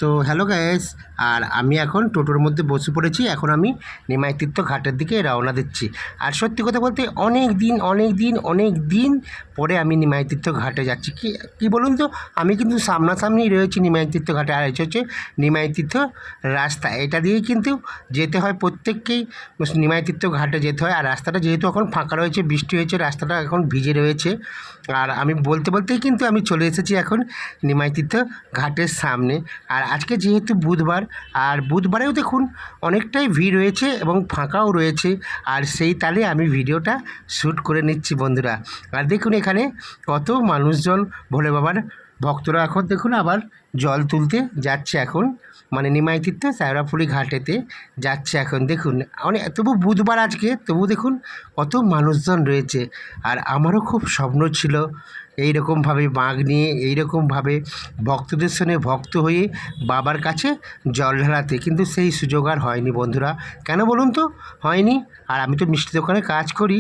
তো hello guys, আর আমি এখন টোটোর মধ্যে বসে পড়েছি। এখন আমি নিমাই তীর্থ ঘাটের দিকে রওনা দিচ্ছি। আর সত্যি কথা বলতে অনেক দিন পরে আমি নিমাই তীর্থ ঘাটে যাচ্ছি। কি বলুন তো, আমি কিন্তু সামনাসামনি রয়েছি নিমাই তীর্থ ঘাটে। আর এটা হচ্ছে নিমাই তীর্থ রাস্তা, এটা দিয়েই কিন্তু যেতে হয় প্রত্যেককেই। নিমাই তীর্থ ঘাটে যেতে হয়। আর রাস্তাটা যেহেতু এখন ফাঁকা রয়েছে, বৃষ্টি হয়েছে, রাস্তাটা এখন ভিজে রয়েছে। আর আমি বলতেই কিন্তু আমি চলে এসেছি এখন নিমাই তীর্থ ঘাটের সামনে। আর আজকে যেহেতু বুধবার, আর বুধবারেও দেখুন অনেকটাই ভিড় রয়েছে এবং ফাঁকাও রয়েছে। আর সেই তালে আমি ভিডিওটা শ্যুট করে নিচ্ছি বন্ধুরা। আর দেখুন এখানে কত মানুষজন, ভোলে বাবার ভক্তরা এখন দেখুন আবার জল তুলতে যাচ্ছে এখন, মানে নিমাই তীর্থ শ্যাওড়াফুলি ঘাটেতে যাচ্ছে এখন। দেখুন অনেক, তবু বুধবার আজকে, তবু দেখুন কত মানুষজন রয়েছে। আর আমারও খুব স্বপ্ন ছিল এইরকমভাবে বাঁক নিয়ে, এইরকমভাবে ভক্তদের সঙ্গে ভক্ত হয়ে বাবার কাছে জল ঢালাতে, কিন্তু সেই সুযোগ আর হয়নি বন্ধুরা। কেন বলুন তো হয়নি? আর আমি তো মিষ্টি দোকানে কাজ করি,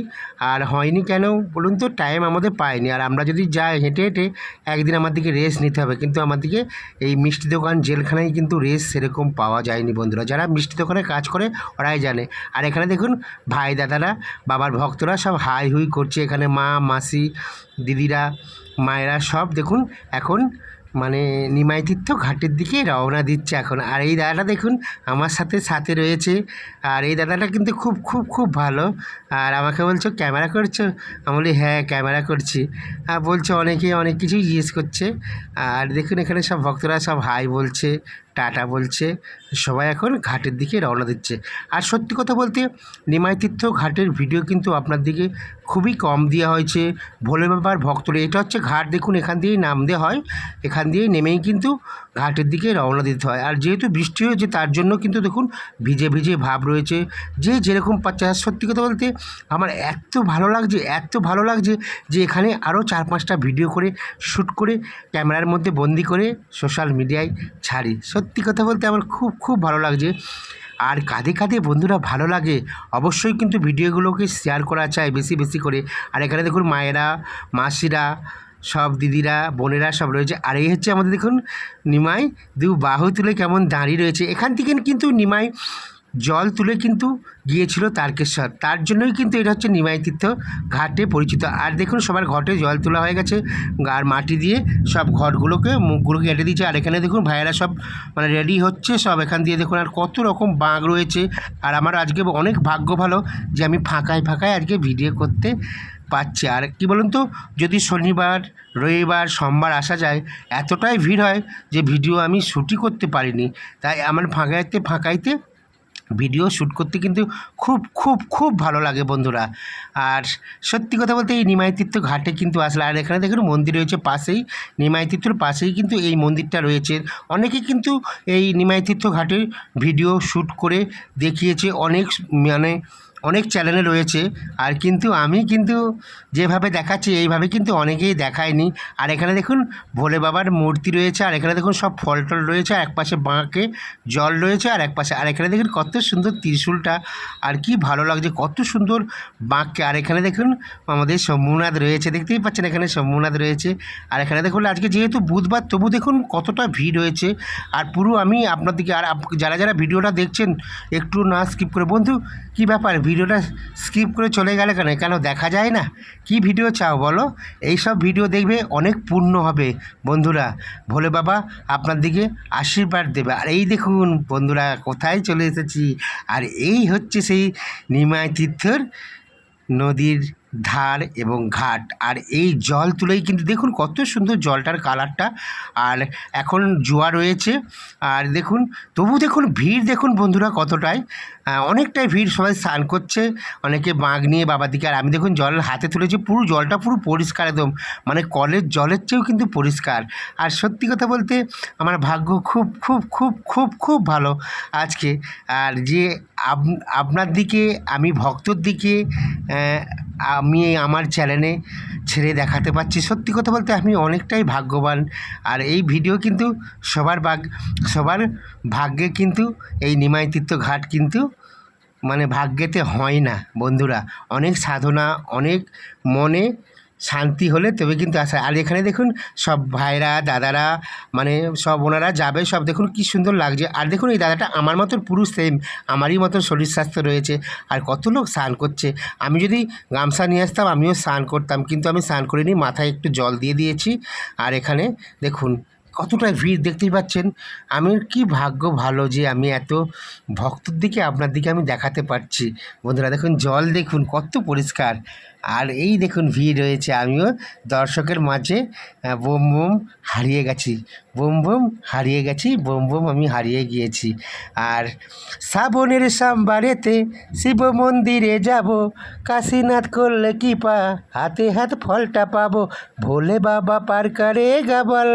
আর হয়নি কেন বলুন তো, টাইম আমাদের পাইনি। আর আমরা যদি যাই হেঁটে হেঁটে, একদিন আমাদেরকে রেস্ট নিতে হবে, কিন্তু আমাদেরকে এই মিষ্টি দোকান জেলখানায় কিন্তু রেস্ট সেরকম পাওয়া যায়নি বন্ধুরা। যারা মিষ্টি দোকানে কাজ করে ওরাই জানে। আর এখানে দেখুন ভাই দাদারা, বাবার ভক্তরা সব হাই হুই করছে। এখানে মা মাসি দিদিরা মায়েরা সব দেখুন এখন মানে নিমাই তীর্থ ঘাটের দিকে রওনা দিচ্ছে এখন। আর এই দাদাটা দেখুন আমার সাথে রয়েছে। আর এই দাদাটা কিন্তু খুব খুব খুব ভালো। আর আমাকে বলছো ক্যামেরা করছো? আমি বলি হ্যাঁ ক্যামেরা করছি। আর বলছে অনেকে অনেক কিছুই জিজ্ঞেস করছে। আর দেখুন এখানে সব ভক্তরা সব হাই বলছে, টাটা বলছে, সবাই এখন ঘাটের দিকে রওনা দিচ্ছে। আর সত্যি কথা বলতে নিমাই তীর্থ ঘাটের ভিডিও কিন্তু আপনার দিকে খুবই কম দেওয়া হয়েছে। ভোলে বাবার ভক্তরা, এটা হচ্ছে ঘাট, দেখুন এখান দিয়েই নামতে হয়, এখান দিয়েই নেমেই কিন্তু ঘাটের দিকে রওনা দিতে হয়। আর যেহেতু বৃষ্টি হয়েছে তার জন্য কিন্তু দেখুন ভিজে ভিজে ভাব রয়েছে, যে যেরকম পাচ্ছে। আর সত্যি কথা বলতে আমার এত ভালো লাগছে যে এখানে আরও 4-5টা ভিডিও করে শ্যুট করে ক্যামেরার মধ্যে বন্দি করে সোশ্যাল মিডিয়ায় ছাড়ি। সত্যি কথা বলতে আমার খুব খুব ভালো লাগছে। আর কাঁধে বন্ধুরা ভালো লাগে, অবশ্যই কিন্তু ভিডিওগুলোকে শেয়ার করা চাই বেশি বেশি করে। আর এখানে দেখুন মায়েরা মাসিরা সব দিদিরা বোনেরা সব রয়েছে। আর এই হচ্ছে আমাদের দেখুন নিমাই দু বাহু তুলে কেমন দাঁড়িয়ে রয়েছে। এখান থেকে কিন্তু নিমাই জল তুলে কিন্তু গিয়েছিল তারকেশ্বর, তার জন্যই কিন্তু এটা হচ্ছে নিমাই তীর্থ ঘাটে পরিচিত। আর দেখুন সবার ঘটে জল তোলা হয়ে গেছে, আর মাটি দিয়ে সব ঘটগুলোকে মুখগুলোকে এঁটে দিয়েছে। আর এখানে দেখুন ভাইয়েরা সব মানে রেডি হচ্ছে সব এখান দিয়ে। দেখুন আর কত রকম বাঁক রয়েছে। আর আমার আজকে অনেক ভাগ্য ভালো যে আমি ফাঁকায় আজকে ভিডিও করতে পাচ্ছি। আর কি বলুন তো, যদি শনিবার রবিবার সোমবার আসা যায়, এতটাই ভিড় হয় যে ভিডিও আমি শ্যুটই করতে পারিনি। তাই আমার ফাঁকাইতে ভিডিও শ্যুট করতে কিন্তু খুব খুব খুব ভালো লাগে বন্ধুরা। আর সত্যি কথা বলতে এই নিমাই তীর্থ ঘাটে কিন্তু আসলে, আর এখানে দেখুন মন্দির রয়েছে পাশেই, নিমাই তীর্থর পাশেই কিন্তু এই মন্দিরটা রয়েছে। অনেকে কিন্তু এই নিমাই তীর্থ ঘাটের ভিডিও শ্যুট করে দেখিয়েছে, অনেক চ্যানেলে রয়েছে। আর কিন্তু আমি কিন্তু যেভাবে দেখাচ্ছি এইভাবে কিন্তু অনেকেই দেখায়নি। আর এখানে দেখুন ভোলে বাবার মূর্তি রয়েছে, আর এখানে দেখুন সব ফল টল রয়েছে, আর একপাশে বাঁকে জল রয়েছে, আর একপাশে, আর এখানে দেখুন কত সুন্দর ত্রিশূলটা, আর কি ভালো লাগছে, কত সুন্দর বাঁককে। আর এখানে দেখুন আমাদের শম্ভুনাথ রয়েছে, দেখতেই পাচ্ছেন এখানে শম্ভুনাথ রয়েছে। আর এখানে দেখুন আজকে যেহেতু বুধবার, তবু দেখুন কতটা ভিড় হয়েছে। আর পুরো আমি আপনার দিকে, আর যারা ভিডিওটা দেখছেন একটু না স্কিপ করে, বন্ধু কী ব্যাপার ভিডিওটা স্কিপ করে চলে গেলে কেন দেখা যায় না? কি ভিডিও চাও বলো? এই সব ভিডিও দেখবে, অনেক পুণ্য হবে বন্ধুরা। ভোলে বাবা আপনার দিকে আশীর্বাদ দেবে। আর এই দেখুন বন্ধুরা কোথায় চলে এসেছি, আর এই হচ্ছে সেই নিমাই তীর্থর নদীর ধার এবং ঘাট। আর এই জল তুলেই কিন্তু দেখুন কত সুন্দর জলটার কালারটা। আর এখন জোয়ার রয়েছে, আর দেখুন তবু দেখুন ভিড় দেখুন বন্ধুরা কতটাই, অনেকটাই ভিড়, সবাই স্নান করছে, অনেকে বাঁক নিয়ে বাবার দিকে। আর আমি দেখুন জল হাতে তুলেছি, পুরো জলটা পুরো পরিষ্কার একদম, মানে কলের জলের চেয়েও কিন্তু পরিষ্কার। আর সত্যি কথা বলতে আমার ভাগ্য খুব খুব খুব খুব খুব ভালো আজকে। আর যে আপনার দিকে, আমি ভক্তর দিকে আমি আমার চ্যানেলে ছেড়ে দেখাতে পারছি, সত্যি কথা বলতে আমি অনেকটাই ভাগ্যবান। আর এই ভিডিও কিন্তু সবার ভাগ্যে কিন্তু এই নিমাই তীর্থ ঘাট কিন্তু মানে ভাগ্যেতে হয় না বন্ধুরা। অনেক সাধনা, অনেক মনে শান্তি হলে তবে কিন্তু আসা। আর এখানে দেখুন সব ভাইরা দাদারা মানে সব ওনারা যাবে সব, দেখুন কি সুন্দর লাগছে। আর দেখুন এই দাদাটা আমার মতন পুরুষ, সেম আমারই মতন শরীর স্বাস্থ্য রয়েছে। আর কত লোক স্নান করছে। আমি যদি গামছা নিয়ে আসতাম আমিও স্নান করতাম, কিন্তু আমি স্নান করিনি, মাথায় একটু জল দিয়ে দিয়েছি। আর এখানে দেখুন কতটা ভিড় দেখতেই পাচ্ছেন। আমি কি ভাগ্য ভালো যে আমি এত ভক্তর দিকে আপনার দিকে আমি দেখাতে পারছি। বন্ধুরা দেখুন জল দেখুন কত পরিষ্কার। আর এই দেখুন ভিড় রয়েছে, আমিও দর্শকের মাঝে বোম বোম হারিয়ে গেছি, বোম বোম হারিয়ে গেছি, বোম বোম আমি হারিয়ে গিয়েছি। আর শ্রাবণের সোমবারেতে শিব মন্দিরে যাব, কাশীনাথ করলে কি পা হাতে হাত ফলটা পাবো, ভোলে বাবা পার করে গাবল,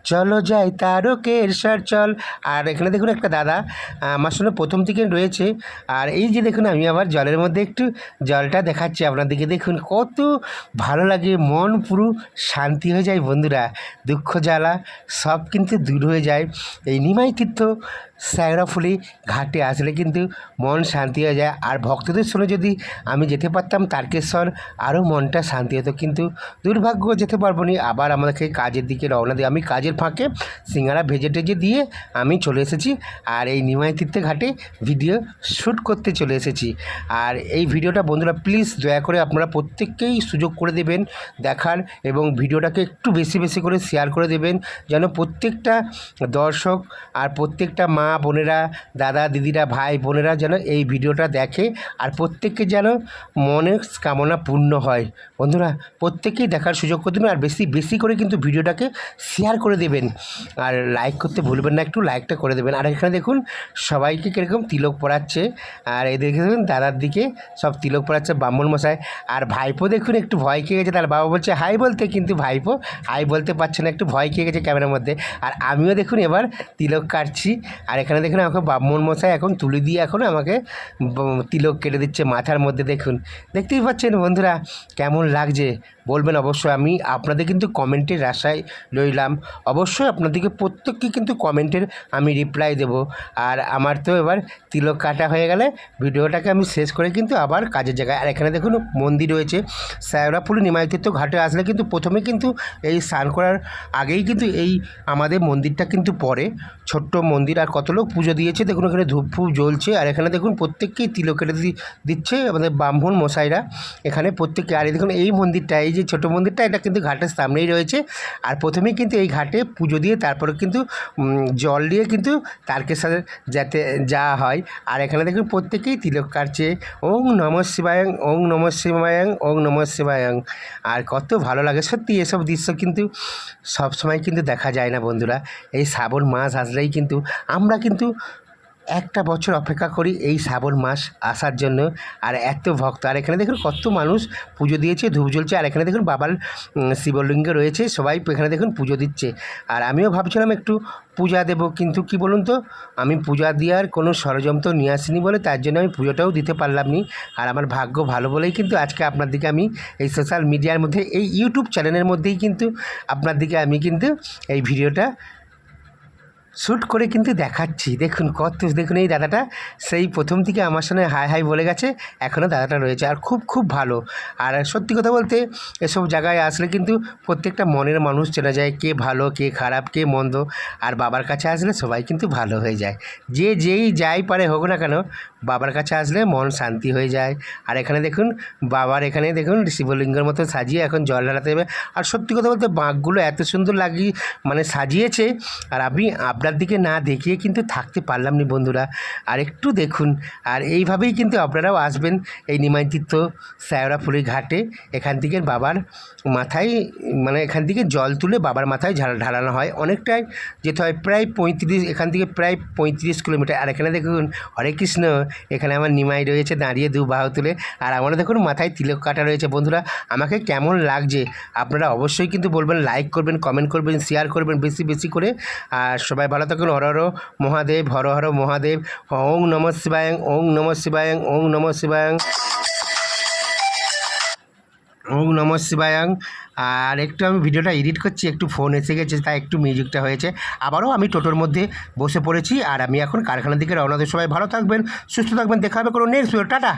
চলো যাই তারকেশ্বর চল। আর এখানে দেখুন একটা দাদা আমার সঙ্গে প্রথম থেকে রয়েছে। আর এই যে দেখুন আমি আবার জলের মধ্যে একটু জলটা দেখাচ্ছি আপনাদেরকে, দেখুন কত ভালো লাগে, মন পুরো শান্তি হয়ে যায় বন্ধুরা, দুঃখ জ্বালা সব কিন্তু দূর হয়ে যায়। এই নিমাই তীর্থ শেওড়াফুলি ঘাটে আসলে কিন্তু মন শান্তি হয়ে যায়। আর ভক্তদের সঙ্গে যদি আমি যেতে পারতাম তারকেশ্বর, আরও মনটা শান্তি হতো, কিন্তু দুর্ভাগ্য যেতে পারবো না। আবার আমাদেরকে কাজের দিকে রওনা দিই, আমি কাজের ফাঁকে সিঙ্গারা ভেজে টেজে দিয়ে আমি চলে এসেছি। আর এই নিমাই তীর্থ ঘাটে ভিডিও শ্যুট করতে চলে এসেছি। আর এই ভিডিওটা বন্ধুরা প্লিজ দয়া করে আপনারা প্রত্যেককেই সুযোগ করে দেবেন দেখার, এবং ভিডিওটাকে একটু বেশি বেশি করে শেয়ার করে দেবেন, যেন প্রত্যেকটা দর্শক আর প্রত্যেকটা মা বোনেরা, দাদা দিদিরা, ভাই বোনেরা যেন এই ভিডিওটা দেখে, আর প্রত্যেককে যেন মনের কামনা পূর্ণ হয়। বন্ধুরা প্রত্যেকেই দেখার সুযোগ করে দেবেন, আর বেশি বেশি করে কিন্তু ভিডিওটাকে শেয়ার করে দেবেন, আর লাইক করতে ভুলবেন না, একটু লাইকটা করে দেবেন। আর এখানে দেখুন সবাইকে কীরকম তিলক পরাচ্ছে, আর এদেরকে দেখুন দাদার দিকে সব তিলক পরাচ্ছে ব্রাহ্মণ মশাই। আর ভাইপো দেখুন একটু ভয় খেয়ে গেছে, তার বাবা বলছে হাই বলতে, কিন্তু ভাইপো হাই বলতে পারছে না, একটু ভয় খেয়ে গেছে ক্যামেরার মধ্যে। আর আমিও দেখুন এবার তিলক কাটছি। আর এখানে দেখুন আমাকে ব্রাহ্মণ মশাই এখন তুলি দিয়ে এখন আমাকে তিলক কেটে দিচ্ছে মাথার মধ্যে, দেখুন দেখতেই পাচ্ছেন বন্ধুরা কেমন লাগছে বলবেন অবশ্যই। আমি আপনাদের কিন্তু কমেন্টের আশায় রইলাম, অবশ্যই আপনাদেরকে প্রত্যেককে কিন্তু কমেন্টের আমি রিপ্লাই দেব। আর আমার তো এবার তিলক কাটা হয়ে গেলে ভিডিওটাকে আমি শেষ করে কিন্তু আবার কাজের জায়গায়। আর এখানে দেখুন মন্দির রয়েছে শেওড়াফুলি নিমাই তীর্থ ঘাটে আসলে কিন্তু প্রথমে কিন্তু এই স্নান করার আগেই কিন্তু এই আমাদের মন্দিরটা কিন্তু পড়ে, ছোট্ট মন্দির। আর কত লোক পুজো দিয়েছে দেখুন, এখানে ধূপ ফুপ জ্বলছে। আর এখানে দেখুন প্রত্যেককেই তিলক কেটে দিচ্ছে আমাদের ব্রাহ্মণ মশাইরা এখানে প্রত্যেককে। আর দেখুন এই মন্দিরটা, এই যে ছোটো মন্দিরটা, এটা কিন্তু ঘাটের সামনেই রয়েছে। আর প্রথমেই কিন্তু এই ঘাটে পুজো দিয়ে তারপরে কিন্তু জল দিয়ে কিন্তু তারকেশ্বর যাতে যাওয়া হয়। আর এখানে দেখুন প্রত্যেকেই তিলক কাটছে, ওং নমঃ শিবায়ং, ওং নমঃ শিবায়ং, ওং নমঃ শিবায়ং। আর কত ভালো লাগে সত্যি, এসব দৃশ্য কিন্তু সবসময় কিন্তু দেখা যায় না বন্ধুরা। এই শ্রাবণ মাস আসলেই কিন্তু আমরা কিন্তু একটা বছর অপেক্ষা করি এই শ্রাবণ মাস আসার জন্য। আর এত ভক্ত, আর এখানে দেখুন কত মানুষ পুজো দিয়েছে, ধূপ জ্বলছে। আর এখানে দেখুন বাবার শিবলিঙ্গ রয়েছে, সবাই এখানে দেখুন পুজো দিচ্ছে। আর আমিও ভাবছিলাম একটু পূজা দেব, কিন্তু কি বলুন তো, আমি পূজা দেওয়ার কোনো সরঞ্জাম নিয়ে আসিনি বলে তার জন্য আমি পুজোটাও দিতে পারলাম নি। আর আমার ভাগ্য ভালো বলেই কিন্তু আজকে আপনার দিকে আমি এই সোশ্যাল মিডিয়ার মধ্যে, এই ইউটিউব চ্যানেলের মধ্যেই কিন্তু আপনার দিকে আমি কিন্তু এই ভিডিওটা শ্যুট করে কিন্তু দেখাচ্ছি। দেখুন কত, দেখুন এই দাদাটা সেই প্রথম থেকে আমার সঙ্গে হাই হাই বলে গেছে, এখনও দাদাটা রয়েছে। আর খুব খুব ভালো। আর সত্যি কথা বলতে এসব জায়গায় আসলে কিন্তু প্রত্যেকটা মনের মানুষ চেনা যায়, কে ভালো কে খারাপ কে মন্দ। আর বাবার কাছে আসলে সবাই কিন্তু ভালো হয়ে যায়, যে যেই যাই পারে হোক না কেন, বাবার কাছে আসলে মন শান্তি হয়ে যায়। আর এখানে দেখুন বাবার এখানে দেখুন শিবলিঙ্গের মতো সাজিয়ে এখন জল ঢালাতে হবে। আর সত্যি কথা বলতে বাঁকগুলো এত সুন্দর লাগিয়ে মানে সাজিয়েছে, আর আমি আপনার দিকে না দেখিয়ে কিন্তু থাকতে পারলাম না বন্ধুরা। আর একটু দেখুন। আর এইভাবেই কিন্তু আপনারাও আসবেন এই নিমাই তীর্থ শেওড়াফুলি ঘাটে। এখান থেকে বাবার মাথায় মানে এখান থেকে জল তুলে বাবার মাথায় ঢালানো হয়, অনেকটাই যেতে হয়, প্রায় 35, এখান থেকে প্রায় 35 কিলোমিটার। আর এখানে দেখুন হরে কৃষ্ণ, এখানে আমার নিমাই রয়েছে দাঁড়িয়ে দু বাহু তুলে। আর আমারও দেখুন মাথায় তিলক কাটা রয়েছে। বন্ধুরা আমাকে কেমন লাগছে আপনারা অবশ্যই কিন্তু বলবেন, লাইক করবেন, কমেন্ট করবেন, শেয়ার করবেন বেশি বেশি করে। আর সবাই ভালো থাকুন। হর হর মহাদেব, হর হর মহাদেব, ওং নমঃ শিবায়ং, ওং নমঃ শিবায়ং, ওং নমঃ শিবায়ং, ওং নমঃ শিবায়ং। আর একটু আমি ভিডিওটা এডিট করছি, একটু ফোন এসে গেছে তাই একটু মিউজিকটা হয়েছে। আবারও আমি টোটোর মধ্যে বসে পড়েছি, আর আমি এখন কারখানার দিকে রওনা দেব। সবাই ভালো থাকবেন, সুস্থ থাকবেন, দেখা হবে কোনো নেক্সট ভিডিও, টাটা।